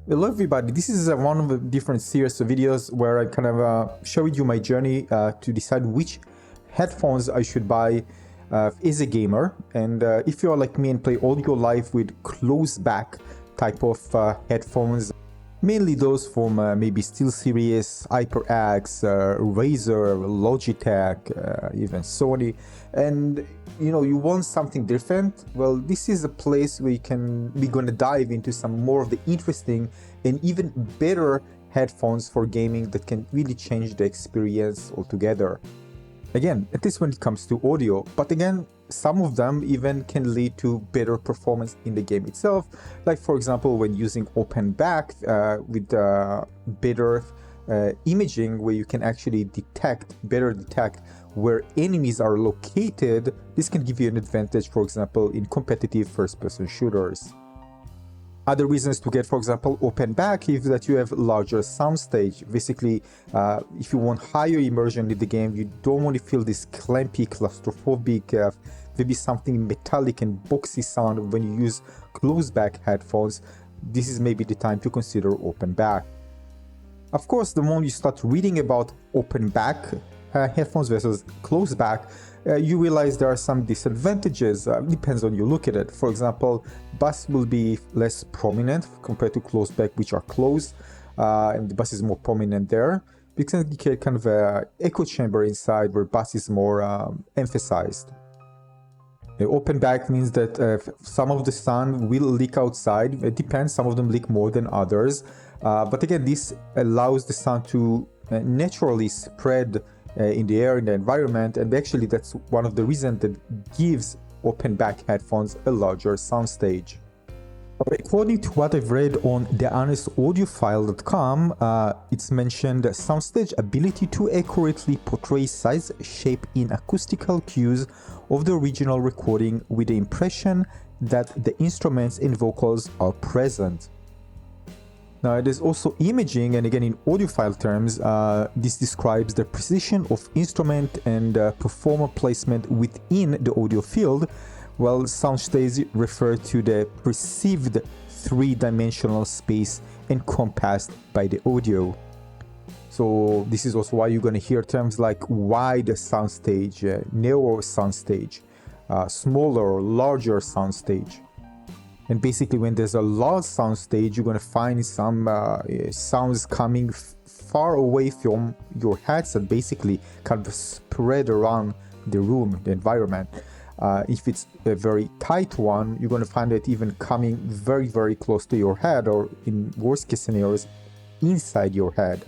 Hello everybody, this is one of the different series of videos where I kind of showed you my journey to decide which headphones I should buy as a gamer. And if you're like me and play all your life with close back type of headphones, mainly those from maybe SteelSeries, HyperX, Razer, Logitech, even Sony, and you want something different. Well, this is a place where we're gonna dive into some more of the interesting and even better headphones for gaming that can really change the experience altogether. Again, at least when it comes to audio, but again, some of them even can lead to better performance in the game itself. Like for example, when using open back with better imaging, where you can actually better detect where enemies are located, this can give you an advantage, for example, in competitive first-person shooters. Other reasons to get, for example, open back is that you have larger soundstage. Basically, if you want higher immersion in the game, you don't want to feel this clampy, claustrophobic, maybe something metallic and boxy sound when you use close back headphones. This is maybe the time to consider open back. Of course, the more you start reading about open back headphones versus close back, you realize there are some disadvantages. Depends on you look at it. For example, bass will be less prominent compared to close back, which are closed, and the bass is more prominent there. You can get kind of an echo chamber inside where bass is more emphasized. Open back means that some of the sound will leak outside. It depends, some of them leak more than others. But again, this allows the sound to naturally spread in the air, in the environment, and actually that's one of the reasons that gives open back headphones a larger soundstage. According to what I've read on thehonestoudiophile.com, it's mentioned soundstage ability to accurately portray size, shape in acoustical cues of the original recording with the impression that the instruments and vocals are present. Now, there's also imaging, and again, in audiophile terms, this describes the precision of instrument and performer placement within the audio field, while soundstage refer to the perceived three-dimensional space encompassed by the audio. So this is also why you're going to hear terms like wide soundstage, narrow soundstage, smaller or larger soundstage. And basically, when there's a large soundstage, you're going to find some sounds coming far away from your headset, basically kind of spread around the room, the environment. If it's a very tight one, you're going to find it even coming very, very close to your head, or in worst case scenarios, inside your head.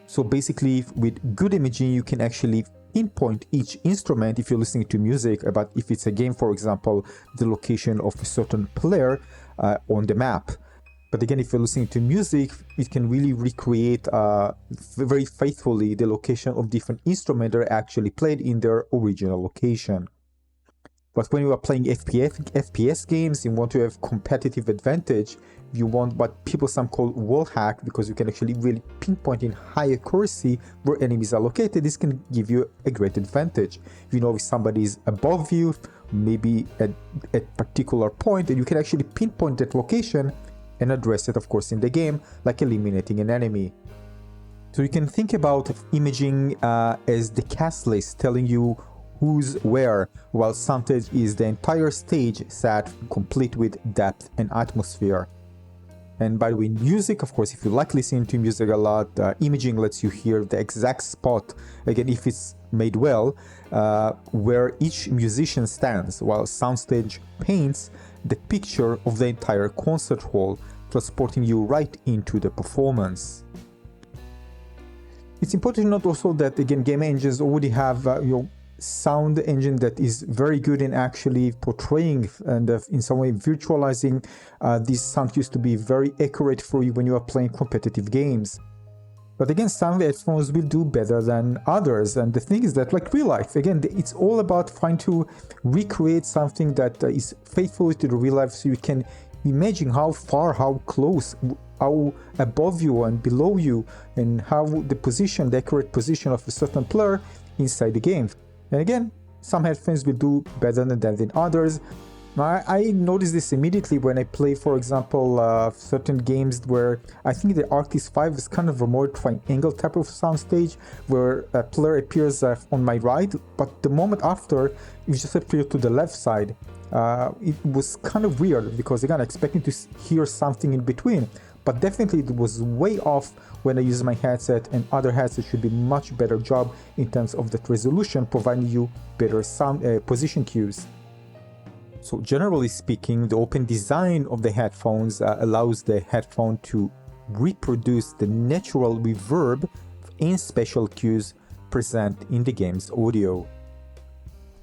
So basically, with good imaging, you can actually pinpoint each instrument if you're listening to music, but if it's a game, for example, the location of a certain player on the map. But again, if you're listening to music, it can really recreate very faithfully the location of different instruments that are actually played in their original location. But when you are playing FPS games, you want to have competitive advantage. You want what people some call wall hack, because you can actually really pinpoint in high accuracy where enemies are located. This can give you a great advantage. You know if somebody is above you, maybe at a particular point, and you can actually pinpoint that location and address it, of course, in the game, like eliminating an enemy. So you can think about imaging as the cast list telling you who's where, while soundstage is the entire stage set complete with depth and atmosphere. And by the way, music, of course, if you like listening to music a lot, imaging lets you hear the exact spot, again, if it's made well, where each musician stands, while soundstage paints the picture of the entire concert hall, transporting you right into the performance. It's important to note also that, again, game engines already have sound engine that is very good in actually portraying and in some way virtualizing these sound cues to be very accurate for you when you are playing competitive games. But again, some headphones will do better than others, and the thing is that, like real life, again, it's all about trying to recreate something that is faithful to the real life, so you can imagine how far, how close, how above you and below you, and how the accurate position of a certain player inside the game. And again, some headphones will do better than others. I noticed this immediately when I play, for example, certain games where I think the Arctis 5 is kind of a more triangle type of soundstage where a player appears on my right, but the moment after, it just appeared to the left side. It was kind of weird because again, expecting to hear something in between, but definitely it was way off when I use my headset, and other headsets should be much better job in terms of that resolution, providing you better sound position cues. So generally speaking, the open design of the headphones allows the headphone to reproduce the natural reverb and special cues present in the game's audio.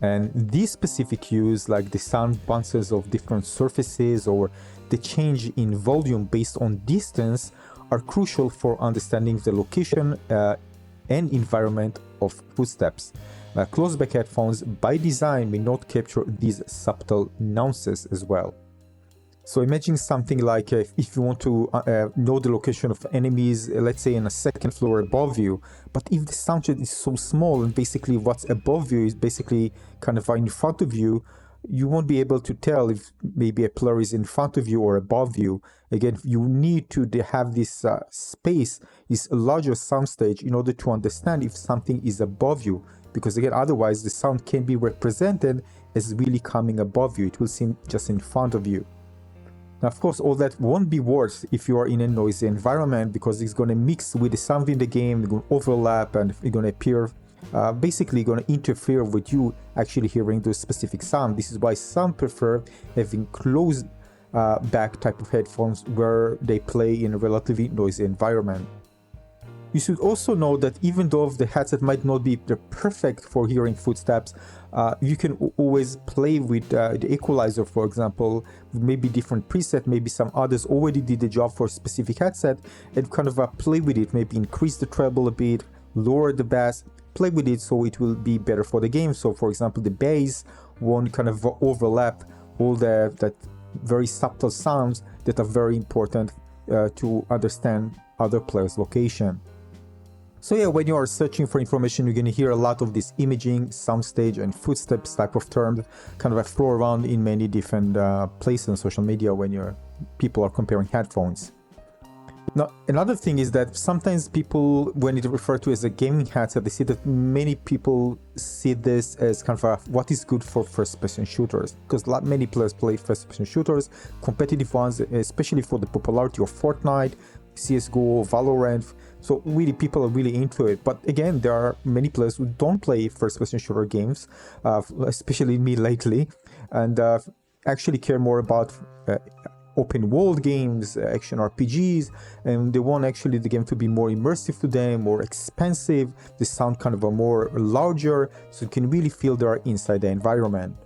And these specific cues, like the sound bounces of different surfaces or the change in volume based on distance, are crucial for understanding the location and environment of footsteps. Close-back headphones by design may not capture these subtle nuances as well. So imagine something like if you want to know the location of enemies, let's say in a second floor above you, but if the soundtrack is so small and basically what's above you is basically kind of in front of you, you won't be able to tell if maybe a player is in front of you or above you. Again, you need to have this space, this larger soundstage in order to understand if something is above you. Because again, otherwise the sound can be represented as really coming above you. It will seem just in front of you. Now, of course, all that won't be worse if you are in a noisy environment, because it's going to mix with the sound in the game, it's going to overlap, and it's going to appear basically going to interfere with you actually hearing the specific sound. This is why some prefer having closed back type of headphones where they play in a relatively noisy environment. You should also know that even though the headset might not be perfect for hearing footsteps, you can always play with the equalizer, for example, maybe different preset, maybe some others already did the job for a specific headset, and kind of play with it, maybe increase the treble a bit, lower the bass, play with it so it will be better for the game. So for example, the bass won't kind of overlap all that very subtle sounds that are very important to understand other players' location. So yeah, when you are searching for information, you're going to hear a lot of this imaging, soundstage, and footsteps type of terms kind of throw around in many different places on social media when people are comparing headphones. Now, another thing is that sometimes people, when it referred to as a gaming headset, they see that many people see this as kind of what is good for first-person shooters, because many players play first-person shooters, competitive ones, especially for the popularity of Fortnite, CSGO, Valorant. So really, people are really into it. But again, there are many players who don't play first-person shooter games, especially me lately, and actually care more about open world games, action RPGs, and they want actually the game to be more immersive to them, more expensive, the sound kind of a more larger, so you can really feel they are inside the environment.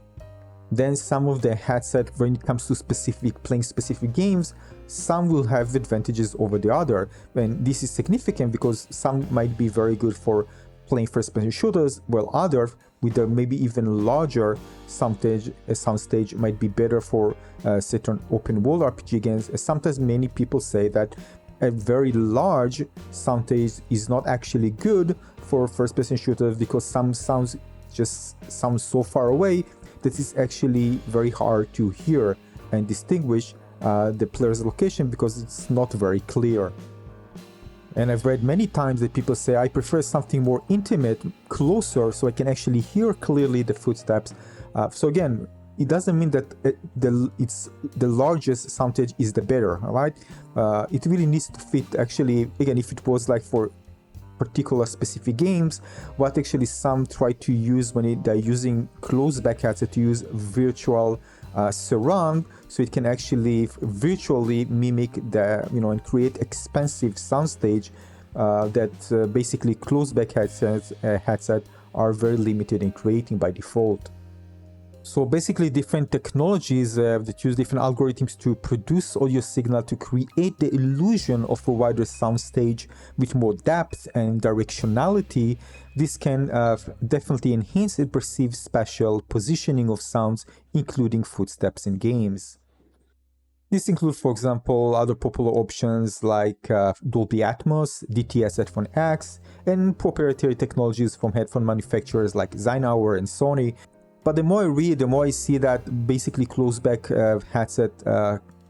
Then some of the headset, when it comes to playing specific games, some will have advantages over the other, and this is significant because some might be very good for playing first-person shooters, while others with a maybe even larger soundstage might be better for certain open world RPG games. Sometimes many people say that a very large soundstage is not actually good for first-person shooters because some sounds just sound so far away that it's actually very hard to hear and distinguish the player's location because it's not very clear. And I've read many times that people say, I prefer something more intimate, closer, so I can actually hear clearly the footsteps. So again, it doesn't mean that the largest soundstage is the better, all right? It really needs to fit actually, again, if it was like for particular specific games, what actually some try to use when they're using closed back headset to use virtual surround, so it can actually virtually mimic and create expensive soundstage that basically closed back headset are very limited in creating by default. So basically different technologies that use different algorithms to produce audio signal to create the illusion of a wider soundstage with more depth and directionality. This can definitely enhance the perceived spatial positioning of sounds, including footsteps in games. This includes, for example, other popular options like Dolby Atmos, DTS Headphone X, and proprietary technologies from headphone manufacturers like Zynauer and Sony. But the more I read, the more I see that basically close-back headset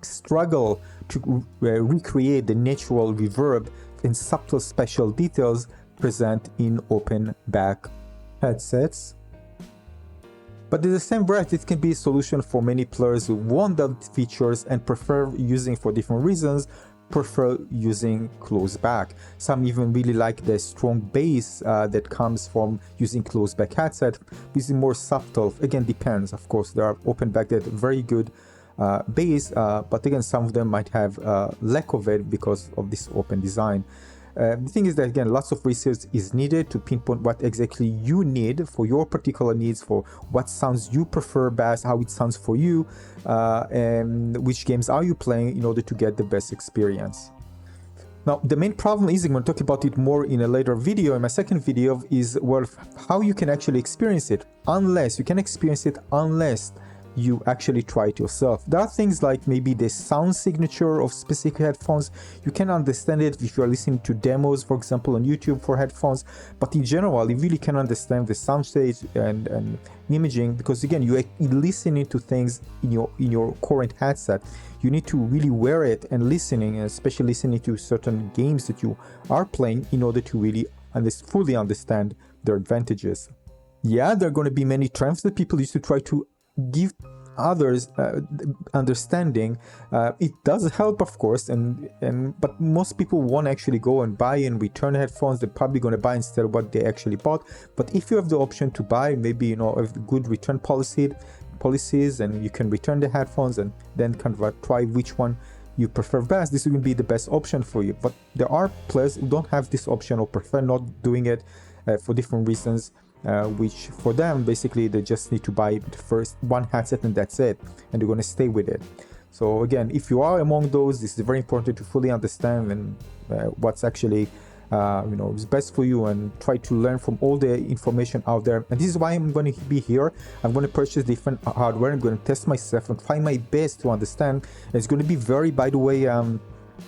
struggle to recreate the natural reverb and subtle special details present in open-back headsets. But in the same breath, it can be a solution for many players who want the features and prefer using for different reasons, prefer using close back. Some even really like the strong bass that comes from using close back headset. This is more subtle. Again, depends. Of course, there are open back that very good bass, but again, some of them might have lack of it because of this open design. The thing is that, again, lots of research is needed to pinpoint what exactly you need for your particular needs, for what sounds you prefer best, how it sounds for you, and which games are you playing in order to get the best experience. Now, the main problem is, I'm going to talk about it more in a later video, in my second video, is, well, how you can actually experience it. You can experience it unless you actually try it yourself. There are things like maybe the sound signature of specific headphones. You can understand it if you are listening to demos, for example, on YouTube for headphones, but in general, you really can understand the soundstage and imaging, because again, you are listening to things in your current headset. You need to really wear it and listening, especially listening to certain games that you are playing, in order to really fully understand their advantages. Yeah, there are going to be many trends that people used to try to give others understanding. It does help, of course, but most people won't actually go and buy and return headphones. They're probably going to buy instead of what they actually bought. But if you have the option to buy, maybe a good return policies, and you can return the headphones and then kind of try which one you prefer best, this will be the best option for you. But there are players who don't have this option or prefer not doing it for different reasons. Which for them, basically, they just need to buy the first one headset and that's it, and they're going to stay with it. So again, if you are among those, this is very important to fully understand and what's actually is best for you, and try to learn from all the information out there. And this is why I'm going to be here. I'm going to purchase different hardware. I'm going to test myself and try my best to understand. It's going to be very, by the way,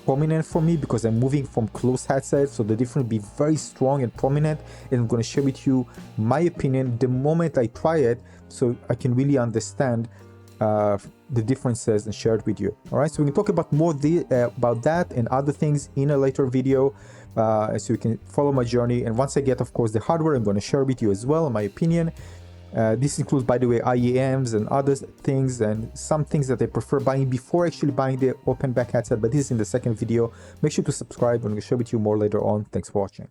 prominent for me, because I'm moving from closed headsets, so the difference will be very strong and prominent, and I'm going to share with you my opinion the moment I try it, so I can really understand the differences and share it with you. All right, so we can talk about more about that and other things in a later video, so you can follow my journey. And once I get, of course, the hardware, I'm going to share with you as well my opinion. This includes, by the way, IEMs and other things, and some things that I prefer buying before actually buying the open back headset, but this is in the second video. Make sure to subscribe, and I'll share with you more later on. Thanks for watching.